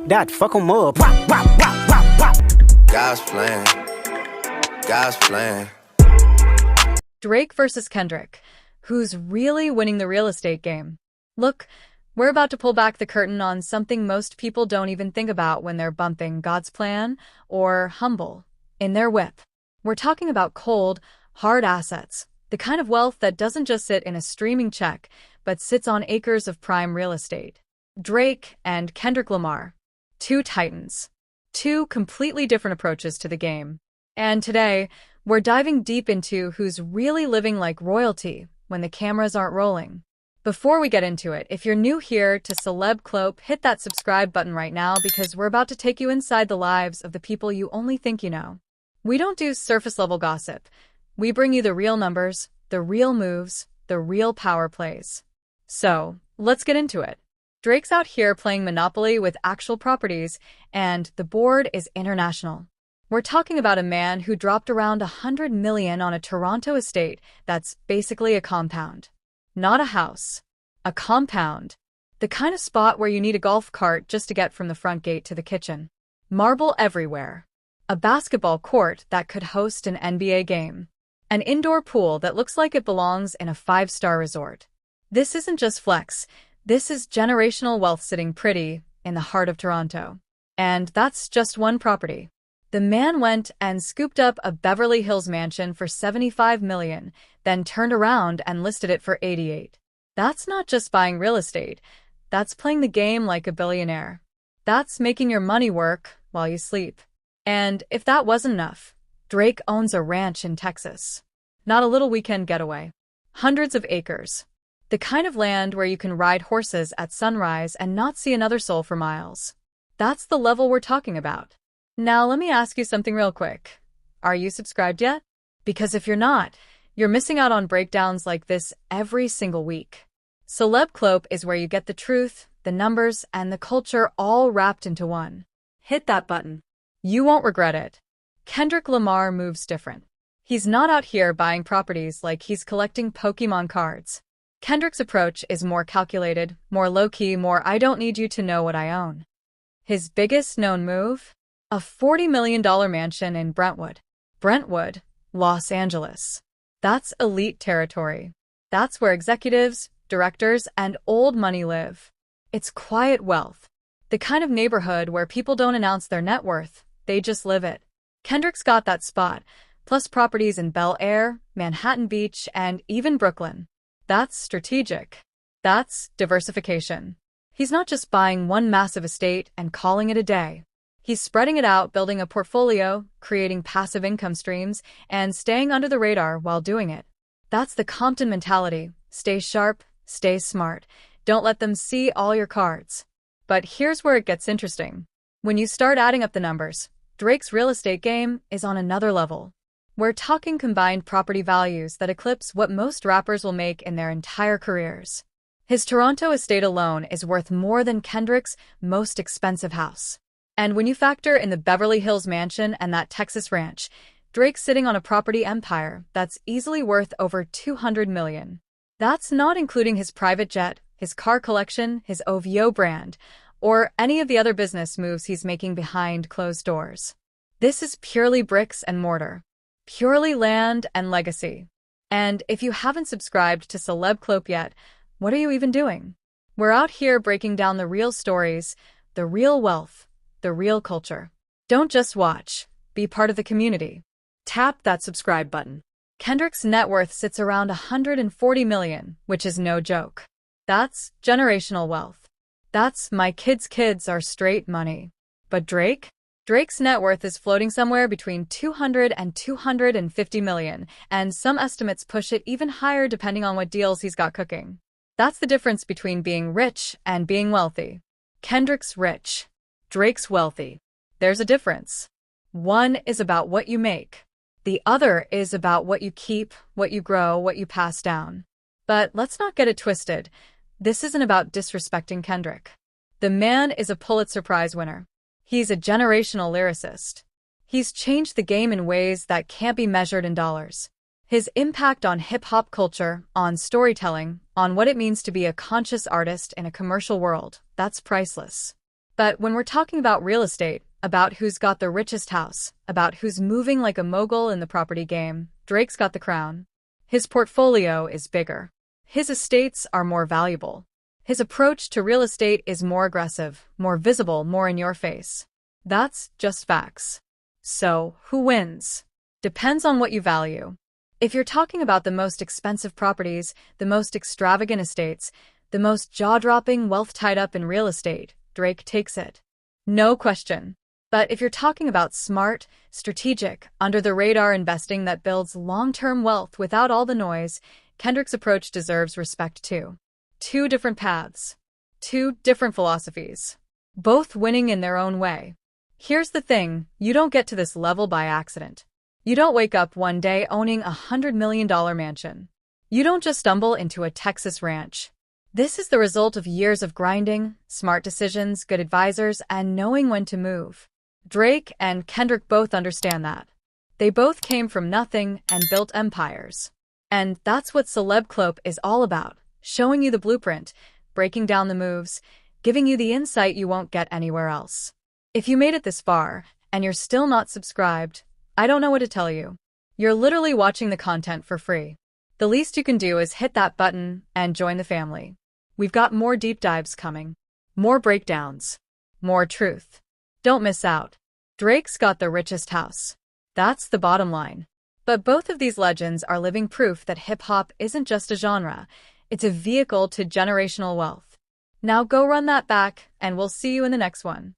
that fuck 'em up. Wop, wop, wop, wop, wop. God's plan. God's plan. Drake versus Kendrick. Who's really winning the real estate game? Look, we're about to pull back the curtain on something most people don't even think about when they're bumping God's Plan or Humble in their whip. We're talking about cold, hard assets, the kind of wealth that doesn't just sit in a streaming check, but sits on acres of prime real estate. Drake and Kendrick Lamar. Two titans. Two completely different approaches to the game. And today, we're diving deep into who's really living like royalty when the cameras aren't rolling. Before we get into it, if you're new here to Celeb Clope, hit that subscribe button right now because we're about to take you inside the lives of the people you only think you know. We don't do surface-level gossip. We bring you the real numbers, the real moves, the real power plays. So, let's get into it. Drake's out here playing Monopoly with actual properties, and the board is international. We're talking about a man who dropped around $100 million on a Toronto estate that's basically a compound. Not a house. A compound. The kind of spot where you need a golf cart just to get from the front gate to the kitchen. Marble everywhere. A basketball court that could host an NBA game. An indoor pool that looks like it belongs in a 5-star resort. This isn't just flex. This is generational wealth sitting pretty in the heart of Toronto. And that's just one property. The man went and scooped up a Beverly Hills mansion for $75 million, then turned around and listed it for $88. That's not just buying real estate. That's playing the game like a billionaire. That's making your money work while you sleep. And if that wasn't enough, Drake owns a ranch in Texas. Not a little weekend getaway. Hundreds of acres. The kind of land where you can ride horses at sunrise and not see another soul for miles. That's the level we're talking about. Now let me ask you something real quick. Are you subscribed yet? Because if you're not, you're missing out on breakdowns like this every single week. Celeb Clope is where you get the truth, the numbers, and the culture all wrapped into one. Hit that button. You won't regret it. Kendrick Lamar moves different. He's not out here buying properties like he's collecting Pokemon cards. Kendrick's approach is more calculated, more low-key, more I don't need you to know what I own. His biggest known move? A $40 million mansion in Brentwood, Los Angeles. That's elite territory. That's where executives, directors, and old money live. It's quiet wealth. The kind of neighborhood where people don't announce their net worth, they just live it. Kendrick's got that spot, plus properties in Bel Air, Manhattan Beach, and even Brooklyn. That's strategic. That's diversification. He's not just buying one massive estate and calling it a day. He's spreading it out, building a portfolio, creating passive income streams, and staying under the radar while doing it. That's the Compton mentality. Stay sharp, stay smart. Don't let them see all your cards. But here's where it gets interesting. When you start adding up the numbers, Drake's real estate game is on another level. We're talking combined property values that eclipse what most rappers will make in their entire careers. His Toronto estate alone is worth more than Kendrick's most expensive house. And when you factor in the Beverly Hills mansion and that Texas ranch, Drake's sitting on a property empire that's easily worth over $200 million. That's not including his private jet, his car collection, his OVO brand, or any of the other business moves he's making behind closed doors. This is purely bricks and mortar. Purely land and legacy. And if you haven't subscribed to Celeb Clope yet, what are you even doing? We're out here breaking down the real stories, the real wealth, the real culture. Don't just watch. Be part of the community. Tap that subscribe button. Kendrick's net worth sits around $140 million, which is no joke. That's generational wealth. That's my kids' kids are straight money. But Drake? Drake's net worth is floating somewhere between $200 and $250 million, and some estimates push it even higher depending on what deals he's got cooking. That's the difference between being rich and being wealthy. Kendrick's rich. Drake's wealthy. There's a difference. One is about what you make. The other is about what you keep, what you grow, what you pass down. But let's not get it twisted. This isn't about disrespecting Kendrick. The man is a Pulitzer Prize winner. He's a generational lyricist. He's changed the game in ways that can't be measured in dollars. His impact on hip-hop culture, on storytelling, on what it means to be a conscious artist in a commercial world, that's priceless. But when we're talking about real estate, about who's got the richest house, about who's moving like a mogul in the property game, Drake's got the crown. His portfolio is bigger. His estates are more valuable. His approach to real estate is more aggressive, more visible, more in your face. That's just facts. So, who wins? Depends on what you value. If you're talking about the most expensive properties, the most extravagant estates, the most jaw-dropping wealth tied up in real estate, Drake takes it. No question. But if you're talking about smart, strategic, under-the-radar investing that builds long-term wealth without all the noise, Kendrick's approach deserves respect too. Two different paths. Two different philosophies. Both winning in their own way. Here's the thing, you don't get to this level by accident. You don't wake up one day owning a $100 million mansion. You don't just stumble into a Texas ranch. This is the result of years of grinding, smart decisions, good advisors, and knowing when to move. Drake and Kendrick both understand that. They both came from nothing and built empires. And that's what Celeb Clope is all about, showing you the blueprint, breaking down the moves, giving you the insight you won't get anywhere else. If you made it this far, and you're still not subscribed, I don't know what to tell you. You're literally watching the content for free. The least you can do is hit that button and join the family. We've got more deep dives coming. More breakdowns. More truth. Don't miss out. Drake's got the richest house. That's the bottom line. But both of these legends are living proof that hip-hop isn't just a genre, it's a vehicle to generational wealth. Now go run that back, and we'll see you in the next one.